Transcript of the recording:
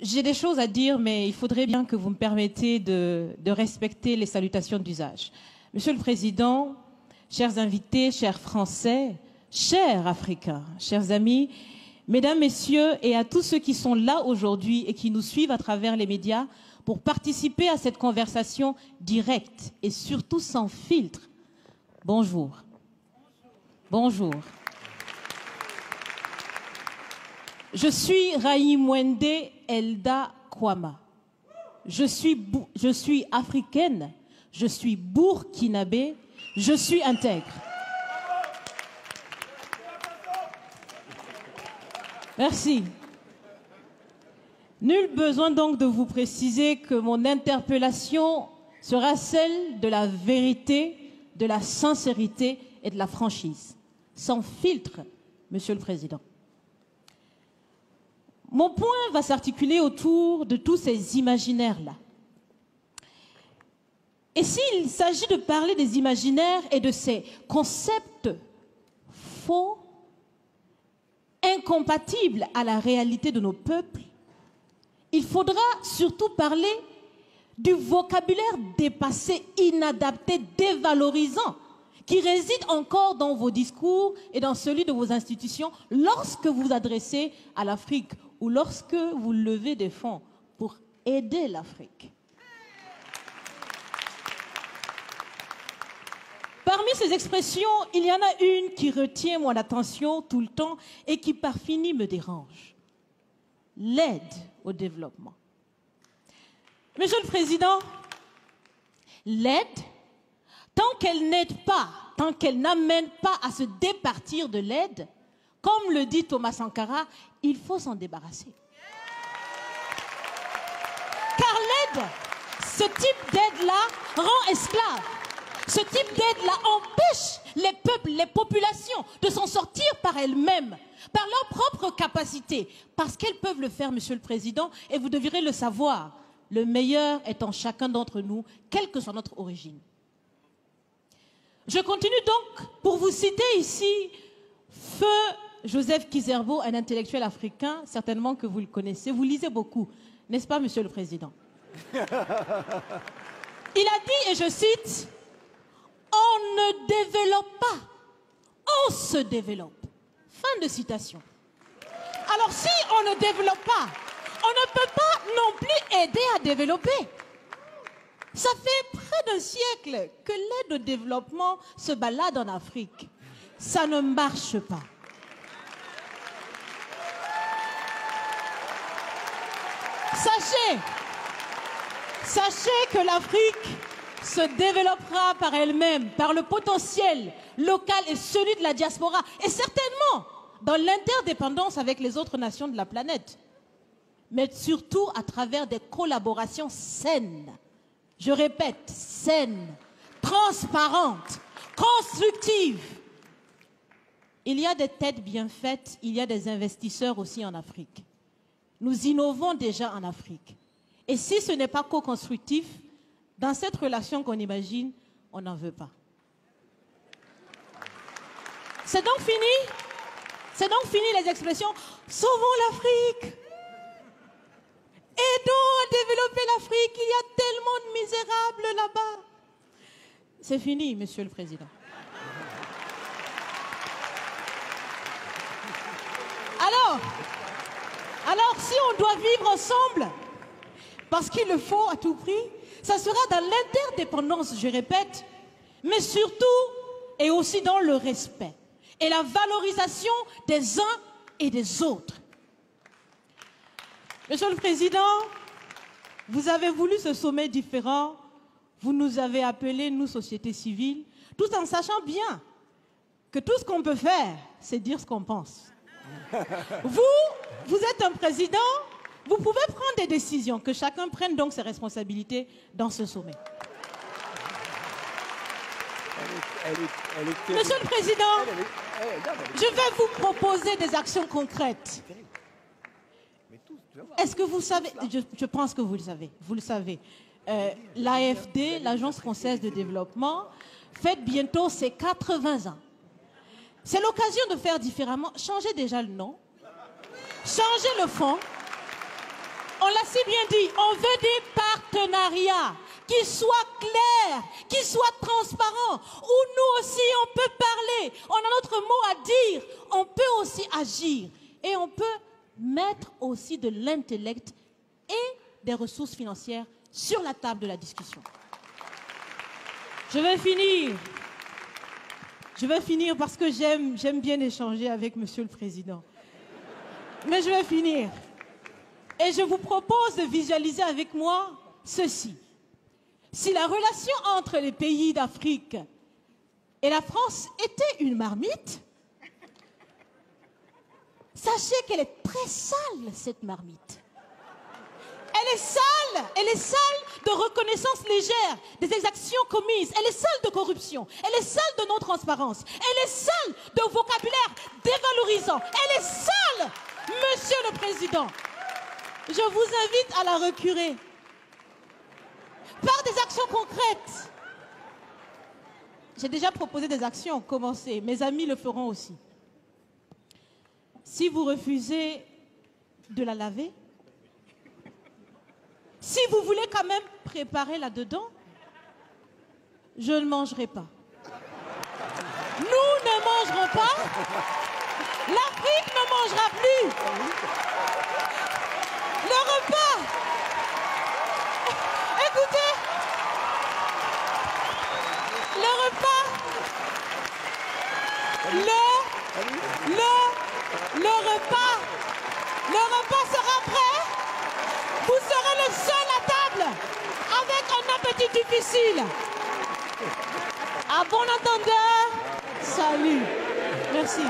J'ai des choses à dire, mais il faudrait bien que vous me permettiez de respecter les salutations d'usage. Monsieur le Président, chers invités, chers Français, chers Africains, chers amis, Mesdames, Messieurs, et à tous ceux qui sont là aujourd'hui et qui nous suivent à travers les médias pour participer à cette conversation directe et surtout sans filtre. Bonjour. Bonjour. Je suis Raïmwende Elda Kwama. Je suis africaine, je suis burkinabé, je suis intègre. Merci. Nul besoin donc de vous préciser que mon interpellation sera celle de la vérité, de la sincérité et de la franchise. Sans filtre, Monsieur le Président. Mon point va s'articuler autour de tous ces imaginaires-là. Et s'il s'agit de parler des imaginaires et de ces concepts faux, incompatibles à la réalité de nos peuples, il faudra surtout parler du vocabulaire dépassé, inadapté, dévalorisant, qui réside encore dans vos discours et dans celui de vos institutions lorsque vous vous adressez à l'Afrique ou lorsque vous levez des fonds pour aider l'Afrique. Parmi ces expressions, il y en a une qui retient mon attention tout le temps et qui par fini me dérange. L'aide au développement. Monsieur le Président, l'aide, tant qu'elle n'aide pas, tant qu'elle n'amène pas à se départir de l'aide, comme le dit Thomas Sankara, il faut s'en débarrasser. Car l'aide, ce type d'aide-là rend esclave. Ce type d'aide-là empêche les peuples, les populations de s'en sortir par elles-mêmes, par leur propre capacité, parce qu'elles peuvent le faire, Monsieur le Président, et vous devrez le savoir. Le meilleur est en chacun d'entre nous, quelle que soit notre origine. Je continue donc pour vous citer ici Feu Joseph Kizerbo, un intellectuel africain, certainement que vous le connaissez. Vous lisez beaucoup, n'est-ce pas, Monsieur le Président? Il a dit, et je cite, « On ne développe pas, on se développe. » Fin de citation. Alors si on ne développe pas, on ne peut pas non plus aider à développer. Ça fait près d'un siècle que l'aide au développement se balade en Afrique. Ça ne marche pas. Sachez que l'Afrique se développera par elle-même, par le potentiel local et celui de la diaspora, et certainement dans l'interdépendance avec les autres nations de la planète, mais surtout à travers des collaborations saines. Je répète, saines, transparentes, constructives. Il y a des têtes bien faites, il y a des investisseurs aussi en Afrique. Nous innovons déjà en Afrique. Et si ce n'est pas co-constructif, dans cette relation qu'on imagine, on n'en veut pas. C'est donc fini. C'est donc fini les expressions « Sauvons l'Afrique ». Aidons à développer l'Afrique, il y a tellement de misérables là-bas. C'est fini, Monsieur le Président. Alors, si on doit vivre ensemble, parce qu'il le faut à tout prix, ça sera dans l'interdépendance, je répète, mais surtout et aussi dans le respect et la valorisation des uns et des autres. Monsieur le Président, vous avez voulu ce sommet différent, vous nous avez appelés, nous, société civile, tout en sachant bien que tout ce qu'on peut faire, c'est dire ce qu'on pense. Vous êtes un président, vous pouvez prendre des décisions, que chacun prenne donc ses responsabilités dans ce sommet. Monsieur le Président, je vais vous proposer des actions concrètes. Est-ce que vous savez, je pense que vous le savez, l'AFD, l'Agence française de développement, fête bientôt ses 80 ans. C'est l'occasion de faire différemment. Changez déjà le nom, changez le fond. On l'a si bien dit, on veut des partenariats qui soient clairs, qui soient transparents, où nous aussi on peut parler, on a notre mot à dire, on peut aussi agir et on peut mettre aussi de l'intellect et des ressources financières sur la table de la discussion. Je vais finir parce que j'aime bien échanger avec Monsieur le Président. Mais je vais finir. Et je vous propose de visualiser avec moi ceci. Si la relation entre les pays d'Afrique et la France était une marmite, sachez qu'elle est très sale, cette marmite. Elle est sale de reconnaissance légère des exactions commises. Elle est sale de corruption. Elle est sale de non-transparence. Elle est sale de vocabulaire dévalorisant. Elle est sale, Monsieur le Président. Je vous invite à la recurer par des actions concrètes. J'ai déjà proposé des actions, commencez. Mes amis le feront aussi. Si vous refusez de la laver, si vous voulez quand même préparer là-dedans, je ne mangerai pas. Nous ne mangerons pas. L'Afrique ne mangera plus. Le repas. Écoutez. Le repas. Le repas sera prêt. Vous serez le seul à table avec un appétit difficile. À bon entendeur, salut. Merci.